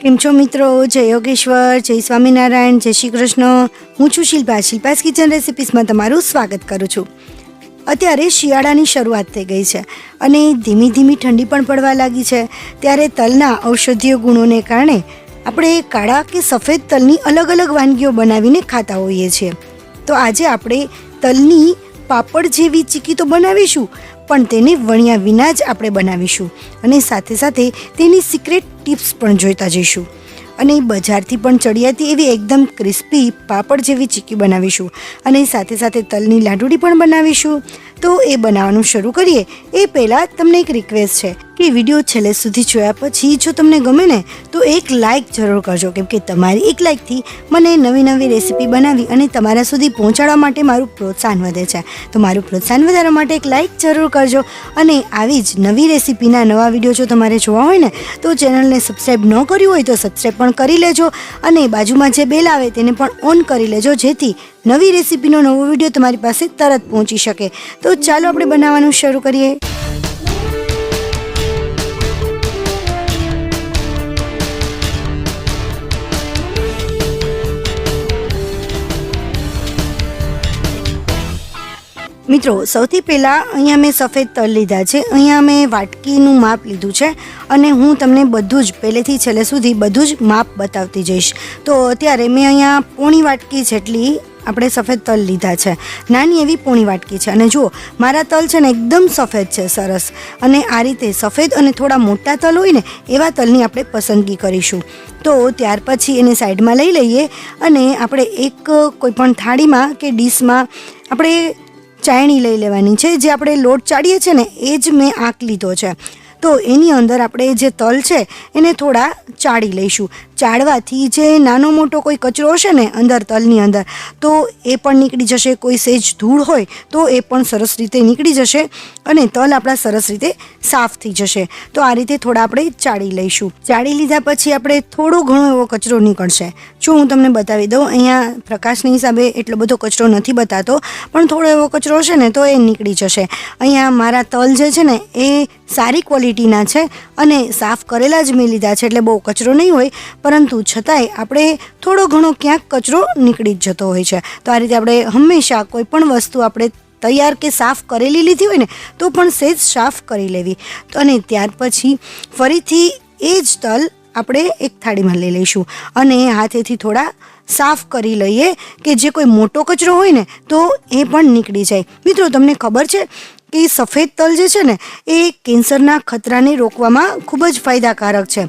કેમ છો મિત્રો? જય યોગેશ્વર, જય સ્વામિનારાયણ, જય શ્રી કૃષ્ણ. હું છું શિલ્પા. શિલ્પાસ કિચન રેસિપીસમાં તમારું સ્વાગત કરું છું. અત્યારે શિયાળાની શરૂઆત થઈ ગઈ છે અને ધીમી ધીમી ઠંડી પણ પડવા લાગી છે. ત્યારે તલના ઔષધીય ગુણોને કારણે આપણે કાળા કે સફેદ તલની અલગ અલગ વાનગીઓ બનાવીને ખાતા હોઈએ છીએ. તો આજે આપણે તલની પાપડ જેવી ચીકી તો બનાવીશું, પણ તેને વણ્યા વિના જ આપણે બનાવીશું અને સાથે સાથે તેની સિક્રેટ ટિપ્સ પણ જોઈતા જઈશું. અને બજારથી પણ ચડિયાતી એવી એકદમ ક્રિસ્પી પાપડ જેવી ચીકી બનાવીશું અને સાથે સાથે તલની લાડુડી પણ બનાવીશું. તો એ બનાવવાનું શરૂ કરીએ એ પહેલાં તમને એક રિક્વેસ્ટ છે કે વિડીયો છેલ્લે સુધી જોયા પછી જો તમને ગમે ને તો એક લાઇક જરૂર કરજો, કેમ કે તમારી એક લાઇકથી મને નવી નવી રેસીપી બનાવી અને તમારા સુધી પહોંચાડવા માટે મારું પ્રોત્સાહન વધે છે. તો મારું પ્રોત્સાહન વધારવા માટે એક લાઇક જરૂર કરજો. અને આવી જ નવી રેસીપીના નવા વિડીયો જો તમારે જોવા હોય ને તો ચેનલને સબસ્ક્રાઈબ ન કર્યું હોય તો સબસ્ક્રાઈબ પણ કરી લેજો અને બાજુમાં જે બેલ આવે તેને પણ ઓન કરી લેજો, જેથી નવી રેસીપીનો નવો વિડીયો તમારી પાસે તરત પહોંચી શકે. તો ચાલો આપણે બનાવવાનું શરૂ કરીએ. મિત્રો, સૌથી પહેલાં અહીંયા મેં સફેદ તલ લીધા છે. અહીંયા મેં વાટકીનું માપ લીધું છે અને હું તમને બધું જ પહેલેથી છેલ્લે સુધી બધું જ માપ બતાવતી જઈશ. તો અત્યારે મેં અહીંયા પોણી વાટકી જેટલી આપણે સફેદ તલ લીધા છે, નાની એવી પોણી વાટકી છે. અને જુઓ, મારા તલ છે ને એકદમ સફેદ છે, સરસ. અને આ રીતે સફેદ અને થોડા મોટા તલ હોય ને એવા તલની આપણે પસંદગી કરીશું. તો ત્યાર પછી એને સાઈડમાં લઈ લઈએ અને આપણે એક કોઈપણ થાળીમાં કે ડીશમાં આપણે ચાયણી લઈ લેવાની છે. જે આપણે લોટ ચાળીએ છીએ ને એ જ મેં આંક લીધો છે. તો એની અંદર આપણે જે તલ છે એને થોડા ચાળી લઈશું. ચાળવાથી જે નાનો મોટો કોઈ કચરો હશે ને અંદર તલની અંદર તો એ પણ નીકળી જશે. કોઈ સેજ ધૂળ હોય તો એ પણ સરસ રીતે નીકળી જશે અને તલ આપણા સરસ રીતે સાફ થઈ જશે. તો આ રીતે થોડા આપણે ચાળી લઈશું. ચાળી લીધા પછી આપણે થોડો ઘણો એવો કચરો નીકળશે. જો હું તમને બતાવી દઉં, અહીંયા પ્રકાશના હિસાબે એટલો બધો કચરો નથી બતાતો, પણ થોડો એવો કચરો હશે ને તો એ નીકળી જશે. અહીંયા મારા તલ જે છે ને એ સારી ક્વોલિટીના છે અને સાફ કરેલા જ મેં લીધા છે, એટલે બહુ કચરો નહીં હોય, પરંતુ છતાંય આપણે થોડો ઘણો ક્યાંક કચરો નીકળી જ જતો હોય છે. તો આ રીતે આપણે હંમેશા કોઈ પણ વસ્તુ આપણે તૈયાર કે સાફ કરેલી લીધી હોય ને તો પણ સહેજ સાફ કરી લેવી. અને ત્યાર પછી ફરીથી એ જ તલ આપણે એક થાળીમાં લઈ લઈશું અને હાથેથી થોડા સાફ કરી લઈએ કે જે કોઈ મોટો કચરો હોય ને તો એ પણ નીકળી જાય. મિત્રો, તમને ખબર છે કે સફેદ તલ જે છે ને એ કેન્સરના ખતરાને રોકવામાં ખૂબ જ ફાયદાકારક છે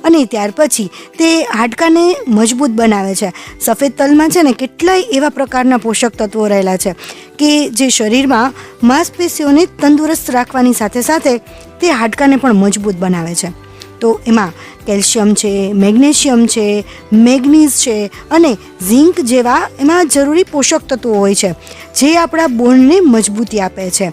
અને ત્યાર પછી તે હાડકાને મજબૂત બનાવે છે. સફેદ તલમાં છે ને કેટલાય એવા પ્રકારના પોષક તત્વો રહેલા છે કે જે શરીરમાં માંસપેશીઓને તંદુરસ્ત રાખવાની સાથે સાથે તે હાડકાને પણ મજબૂત બનાવે છે. તો એમાં કેલ્શિયમ છે, મેગ્નેશિયમ છે, મેગ્નીઝ છે અને ઝીંક જેવા એમાં જરૂરી પોષક તત્વો હોય છે જે આપણા બોનને મજબૂતી આપે છે.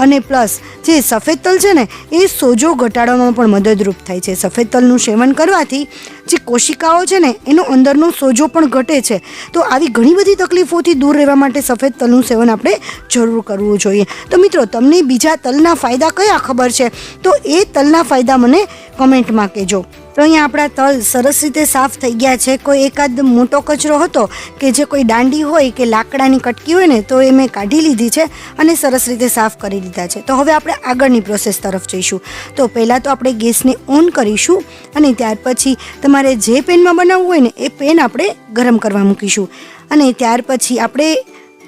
અને પ્લસ જે સફેદ તલ છે ને એ સોજો ઘટાડવામાં પણ મદદરૂપ થાય છે. સફેદ તલનું સેવન કરવાથી જે કોશિકાઓ છે ને એનો અંદરનો સોજો પણ ઘટે છે. તો આવી ઘણી બધી તકલીફોથી દૂર રહેવા માટે સફેદ તલનું સેવન આપણે જરૂર કરવું જોઈએ. તો મિત્રો, તમને બીજા તલના ફાયદા કયા ખબર છે તો એ તલના ફાયદા મને કમેન્ટમાં કહેજો. તો અહીંયા આપણા તલ સરસ રીતે સાફ થઈ ગયા છે. કોઈ એકાદ મોટો કચરો હતો કે જે કોઈ દાંડી હોય કે લાકડાની કટકી હોય ને તો એ મેં કાઢી લીધી છે અને સરસ રીતે સાફ કરી લીધા છે. તો હવે આપણે આગળની પ્રોસેસ તરફ જઈશું. તો પહેલાં તો આપણે ગેસને ઓન કરીશું અને ત્યાર પછી તમારે જે પેનમાં બનાવવું હોય ને એ પેન આપણે ગરમ કરવા મૂકીશું અને ત્યાર પછી આપણે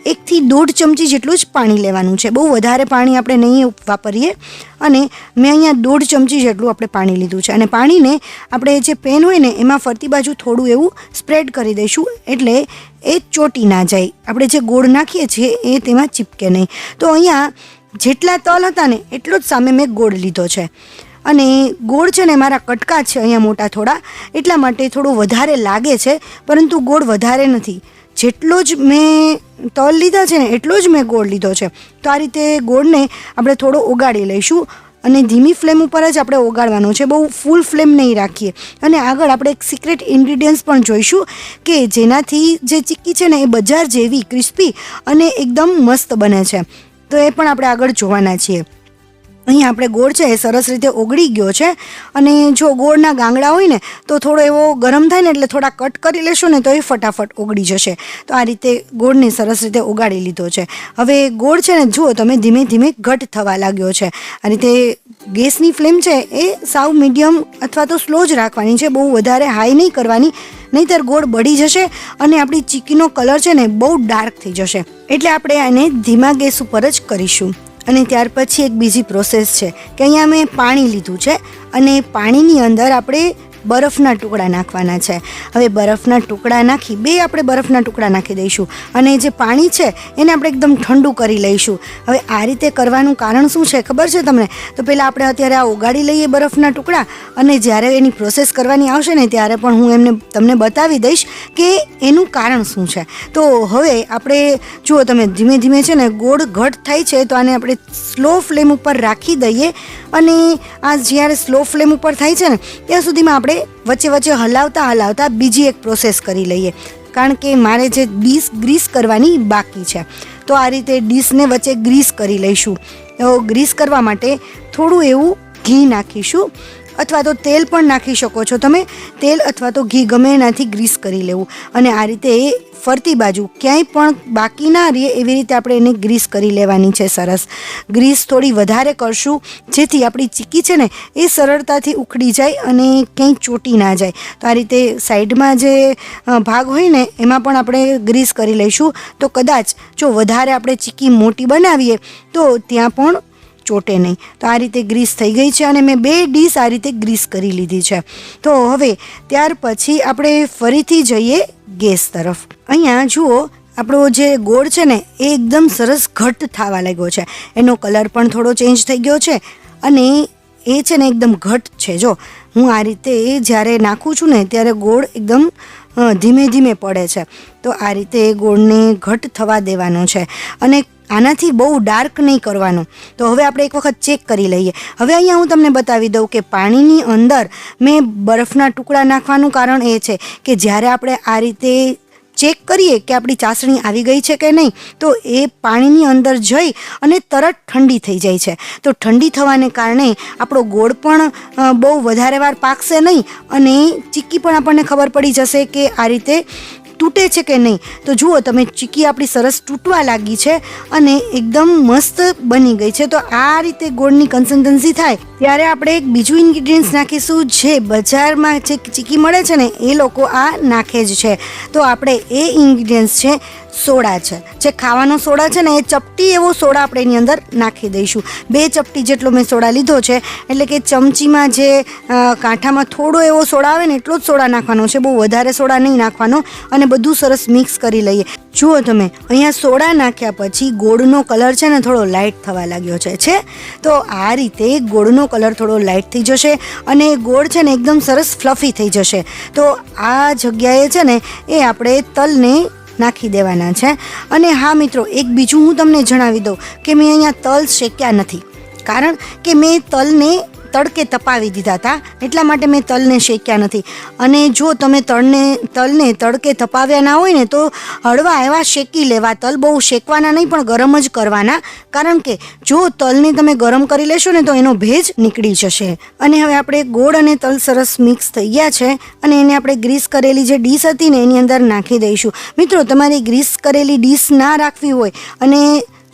1 થી 1.5 ચમચી જેટલું જ પાણી લેવાનું છે. બહુ વધારે પાણી આપણે નહીં વાપરીએ અને મેં અહીંયા 1.5 ચમચી જેટલું આપણે પાણી લીધું છે. અને પાણીને આપણે જે પેન હોય ને એમાં ફરતી બાજુ થોડું એવું સ્પ્રેડ કરી દઈશું એટલે એ ચોટી ના જાય. આપણે જે ગોળ નાખીએ છીએ એ તેમાં ચીપકે નહીં. તો અહીંયા જેટલા તલ હતા ને એટલો જ સામે મેં ગોળ લીધો છે અને ગોળ છે ને મારા કટકા છે અહીંયા મોટા થોડા, એટલા માટે થોડું વધારે લાગે છે, પરંતુ ગોળ વધારે નથી. જેટલો જ મેં તલ લીધા છે ને એટલો જ મેં ગોળ લીધો છે. તો આ રીતે ગોળને આપણે થોડો ઓગાળી લઈશું અને ધીમી ફ્લેમ ઉપર જ આપણે ઓગાળવાનો છે, બહુ ફૂલ ફ્લેમ નહીં રાખીએ. અને આગળ આપણે એક સિક્રેટ ઇન્ગ્રીડિયન્ટ્સ પણ જોઈશું કે જેનાથી જે ચીક્કી છે ને એ બજાર જેવી ક્રિસ્પી અને એકદમ મસ્ત બને છે. તો એ પણ આપણે આગળ જોવાના છીએ. અહીંયા આપણે ગોળ છે એ સરસ રીતે ઓગળી ગયો છે. અને જો ગોળના ગાંગડા હોય ને તો થોડો એવો ગરમ થાય ને એટલે થોડા કટ કરી લેશો ને તો એ ફટાફટ ઓગળી જશે. તો આ રીતે ગોળને સરસ રીતે ઓગાળી લીધો છે. હવે ગોળ છે ને જુઓ તમે ધીમે ધીમે ઘટ થવા લાગ્યો છે. આ રીતે ગેસની ફ્લેમ છે એ સાવ મીડિયમ અથવા તો સ્લો જ રાખવાની છે, બહુ વધારે હાઈ નહીં કરવાની, નહીંતર ગોળ બળી જશે અને આપણી ચીકીનો કલર છે ને બહુ ડાર્ક થઈ જશે. એટલે આપણે આને ધીમા ગેસ ઉપર જ કરીશું. અને ત્યાર પછી એક બીજી પ્રોસેસ છે કે અહીંયા મેં પાણી લીધું છે અને પાણીની અંદર આપણે બરફના ટુકડા નાખવાના છે. હવે બરફના ટુકડા નાખી આપણે બરફના ટુકડા નાખી દઈશું અને જે પાણી છે એને આપણે એકદમ ઠંડુ કરી લઈશું. હવે આ રીતે કરવાનું કારણ શું છે ખબર છે તમને? તો પહેલાં આપણે અત્યારે આ ઓગાળી લઈએ બરફના ટુકડા, અને જ્યારે એની પ્રોસેસ કરવાની આવશે ને ત્યારે પણ હું તમને બતાવી દઈશ કે એનું કારણ શું છે. તો હવે આપણે જુઓ તમે ધીમે ધીમે છે ને ગોળ ઘટ થાય છે તો આને આપણે સ્લો ફ્લેમ ઉપર રાખી દઈએ. અને આ જ્યારે સ્લો ફ્લેમ ઉપર થાય છે ને ત્યાં સુધીમાં આપણે વચ્ચે વચ્ચે હલાવતા બીજી એક પ્રોસેસ કરી લઈએ, કારણ કે મારે જે ડીશ ગ્રીસ કરવાની બાકી છે. તો આ રીતે ડીશને વચ્ચે ગ્રીસ કરી લઈશું. તો ગ્રીસ કરવા માટે થોડું એવું ઘી નાખીશું, અથવા તો તેલ પણ નાખી શકો છો તમે. તેલ અથવા તો ઘી ગમે એનાથી ગ્રીસ કરી લેવું અને આ રીતે ફરતી બાજુ ક્યાંય પણ બાકી ના રહે એવી રીતે આપણે એને ગ્રીસ કરી લેવાની છે. સરસ ગ્રીસ થોડી વધારે કરશું જેથી આપણી ચીકી છે ને એ સરળતાથી ઉખડી જાય અને ક્યાંય ચોટી ના જાય. તો આ રીતે સાઈડમાં જે ભાગ હોય ને એમાં પણ આપણે ગ્રીસ કરી લઈશું. તો કદાચ જો વધારે આપણે ચીકી મોટી બનાવીએ તો ત્યાં પણ ચોટે નહીં. તો આ રીતે ગ્રીસ થઈ ગઈ છે અને મેં 2 ડીશ આ રીતે ગ્રીસ કરી લીધી છે. તો હવે ત્યાર પછી આપણે ફરીથી જઈએ ગેસ તરફ. અહીંયા જુઓ આપણો જે ગોળ છે ને એ એકદમ સરસ ઘટ થવા લાગ્યો છે. એનો કલર પણ થોડો ચેન્જ થઈ ગયો છે અને એ છે ને એકદમ ઘટ છે. જો હું આ રીતે જ્યારે નાખું છું ને ત્યારે ગોળ એકદમ ધીમે ધીમે પડે છે. તો આ રીતે ગોળને ઘટ થવા દેવાનો છે અને આનાથી બહુ ડાર્ક નહીં કરવાનું. તો હવે આપણે એક વખત ચેક કરી લઈએ. હવે અહીંયા હું તમને બતાવી દઉં કે પાણીની અંદર મેં બરફના ટુકડા નાખવાનું કારણ એ છે કે જ્યારે આપણે આ રીતે ચેક કરીએ કે આપણી ચાસણી આવી ગઈ છે કે નહીં, તો એ પાણીની અંદર જઈ અને તરત ઠંડી થઈ જાય છે. તો ઠંડી થવાને કારણે આપણો ગોળ પણ બહુ વધારે વાર પાકશે નહીં અને ચીક્કી પણ આપણને ખબર પડી જશે કે આ રીતે તૂટે છે કે નહીં. તો જુઓ તમે ચીક્કી આપણી સરસ તૂટવા લાગી છે અને એકદમ મસ્ત બની ગઈ છે. તો આ રીતે ગોળની કન્સિસ્ટન્સી થાય ત્યારે આપણે એક બીજું ઇન્ગ્રીડિયન્ટ્સ નાખીશું જે બજારમાં જે ચીક્કી મળે છે ને એ લોકો આ નાખે જ છે. તો આપણે એ ઇન્ગ્રીડિયન્ટ્સ છે સોડા છે. જે ખાવાનો સોડા છે ને એ ચપટી એવો સોડા આપણે એની અંદર નાખી દઈશું. 2 ચપટી જેટલો મેં સોડા લીધો છે, એટલે કે ચમચીમાં જે કાંઠામાં થોડો એવો સોડા આવે ને એટલો જ સોડા નાખવાનો છે, બહુ વધારે સોડા નહીં નાખવાનો. અને બધું સરસ મિક્સ કરી લઈએ. જુઓ તમે અહીંયા સોડા નાખ્યા પછી ગોળનો કલર છે ને થોડો લાઇટ થવા લાગ્યો છે. તો આ રીતે ગોળનો કલર થોડો લાઇટ થઈ જશે અને ગોળ છે ને એકદમ સરસ ફ્લફી થઈ જશે. તો આ જગ્યાએ છે ને એ આપણે તલને નાખી દેવાના છે. અને હા મિત્રો, એક બીજું હું તમને જણાવી દઉં કે મેં અહીંયા તલ શેક્યા નથી, કારણ કે મેં તલને તડકે તપાવી દીધા હતા, એટલા માટે મેં તલને શેક્યા નથી. અને જો તમે તલને તડકે તપાવ્યા ના હોય ને તો હળવા એવા શેકી લેવા. તલ બહુ શેકવાના નહીં પણ ગરમ જ કરવાના, કારણ કે જો તલને તમે ગરમ કરી લેશો ને તો એનો ભેજ નીકળી જશે. અને હવે આપણે ગોળ અને તલ સરસ મિક્સ થઈ ગયા છે અને એને આપણે ગ્રીસ કરેલી જે ડીશ હતી ને એની અંદર નાખી દઈશું. મિત્રો, તમારી ગ્રીસ કરેલી ડીશ ના રાખવી હોય અને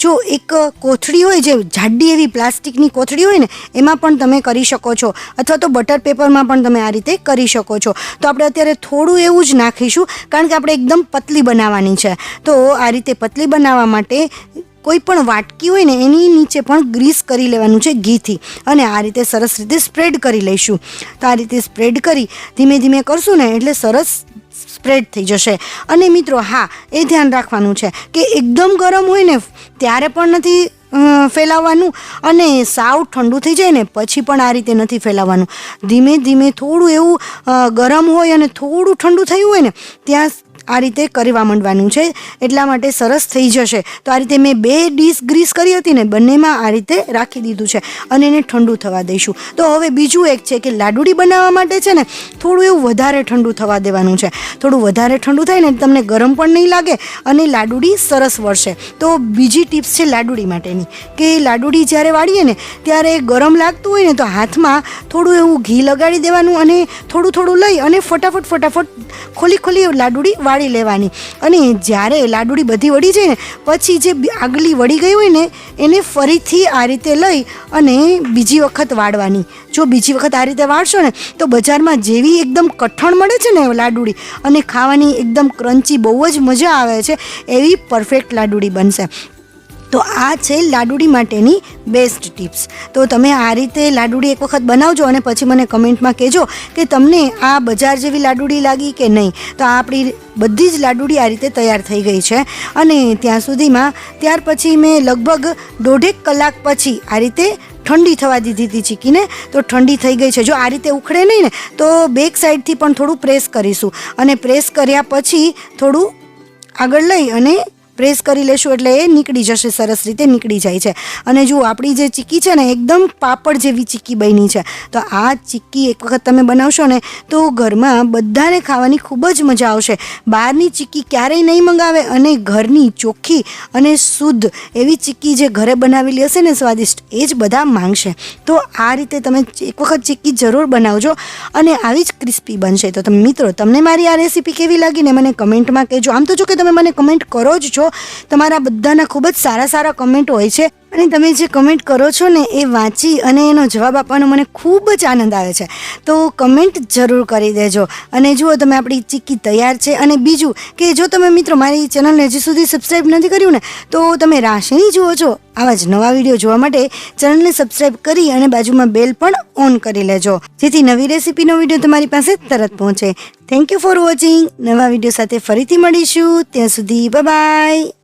જો એક કોથળી હોય, જે જાડી એવી પ્લાસ્ટિકની કોથળી હોય ને એમાં પણ તમે કરી શકો છો, અથવા તો બટર પેપરમાં પણ તમે આ રીતે કરી શકો છો. તો આપણે અત્યારે થોડું એવું જ નાખીશું, કારણ કે આપણે એકદમ પતલી બનાવવાની છે. તો આ રીતે પતલી બનાવવા માટે કોઈ પણ વાટકી હોય ને એની નીચે પણ ગ્રીસ કરી લેવાનું છે ઘીથી, અને આ રીતે સરસ રીતે સ્પ્રેડ કરી લઈશું. તો આ રીતે સ્પ્રેડ કરી ધીમે ધીમે કરશું ને એટલે સરસ સ્પ્રેડ થઈ જશે. અને મિત્રો, હા, એ ધ્યાન રાખવાનું છે કે એકદમ ગરમ હોય ને ત્યારે પણ નથી ફેલાવવાનું અને સાવ ઠંડુ થઈ જાય ને પછી પણ આ રીતે નથી ફેલાવવાનું. ધીમે ધીમે થોડું એવું ગરમ હોય અને થોડું ઠંડુ થયું હોય ને ત્યાં આ રીતે કરવા માંડવાનું છે, એટલા માટે સરસ થઈ જશે. તો આ રીતે મેં 2 ડીશ ગ્રીસ કરી હતી ને, બંનેમાં આ રીતે રાખી દીધું છે અને એને ઠંડુ થવા દઈશું. તો હવે બીજું એક છે કે લાડુડી બનાવવા માટે છે ને થોડું એવું વધારે ઠંડુ થવા દેવાનું છે. થોડું વધારે ઠંડુ થાય ને તમને ગરમ પણ નહીં લાગે અને લાડુડી સરસ વળશે. તો બીજી ટિપ્સ છે લાડુડી માટેની, કે લાડુડી જ્યારે વાળીએ ને ત્યારે ગરમ લાગતું હોય ને તો હાથમાં થોડું એવું ઘી લગાડી દેવાનું અને થોડું લઈ અને ફટાફટ ખોલી લાડુડી વાળી લેવાની. અને જ્યારે લાડુડી બધી વળી જાય ને પછી જે આગલી વળી ગઈ હોય ને એને ફરીથી આ રીતે લઈ અને બીજી વખત વાળવાની. જો બીજી વખત આ રીતે વાળશો ને તો બજારમાં જેવી એકદમ કઠણ મળે છે ને લાડુડી, અને ખાવાની એકદમ ક્રન્ચી બહુ જ મજા આવે છે એવી પરફેક્ટ લાડુડી બનશે. તો આ છે લાડુડી માટેની બેસ્ટ ટિપ્સ. તો તમે આ રીતે લાડુડી એક વખત બનાવજો અને પછી મને કમેન્ટમાં કહેજો કે તમને આ બજાર જેવી લાડુડી લાગી કે નહીં. તો આ આપણી બધી જ લાડુડી આ રીતે તૈયાર થઈ ગઈ છે. અને ત્યાર પછી મેં લગભગ 1.5 કલાક પછી આ રીતે ઠંડી થવા દીધી હતી ચીકીને. તો ઠંડી થઈ ગઈ છે. જો આ રીતે ઉખડે નહીં ને તો બેક સાઈડથી પણ થોડું પ્રેસ કરીશું, અને પ્રેસ કર્યા પછી થોડું આગળ લઈ અને પ્રેસ કરી લેશું એટલે એ નીકળી જશે, સરસ રીતે નીકળી જાય છે. અને જો આપણી જે ચીક્કી છે ને એકદમ પાપડ જેવી ચીક્કી બની છે. તો આ ચીક્કી એક વખત તમે બનાવશો ને તો ઘરમાં બધાને ખાવાની ખૂબ જ મજા આવશે. બહારની ચીક્કી ક્યારેય નહીં મંગાવે અને ઘરની ચોખ્ખી અને શુદ્ધ એવી ચીક્કી જે ઘરે બનાવેલી હશે ને સ્વાદિષ્ટ, એ જ બધા માંગશે. તો આ રીતે તમે એક વખત ચીક્કી જરૂર બનાવજો અને આવી જ ક્રિસ્પી બનશે. તો તમે મિત્રો, તમને મારી આ રેસીપી કેવી લાગી ને મને કમેન્ટમાં કહેજો. આમ તો જો કે તમે મને કમેન્ટ કરો જ છો, તમારા બધાના ખૂબ જ સારા કમેન્ટ હોય છે અને તમે જે કમેન્ટ કરો છો ને એ વાંચી અને એનો જવાબ આપવાનો મને ખૂબ જ આનંદ આવે છે. તો કમેન્ટ જરૂર કરી દેજો. અને જુઓ, તમે આપણી ચીક્કી તૈયાર છે. અને બીજું કે જો તમે મિત્રો મારી ચેનલને હજી સુધી સબસ્ક્રાઈબ નથી કર્યું ને તો તમે રાશિની જુઓ છો આવા જ નવા વિડીયો જોવા માટે ચેનલને સબસ્ક્રાઈબ કરી અને બાજુમાં બેલ પણ ઓન કરી લેજો, જેથી નવી રેસીપીનો વિડીયો તમારી પાસે તરત પહોંચે. Thank you for watching. નવા વિડીયો સાથે ફરીથી મળીશું. ત્યાં સુધી બાય.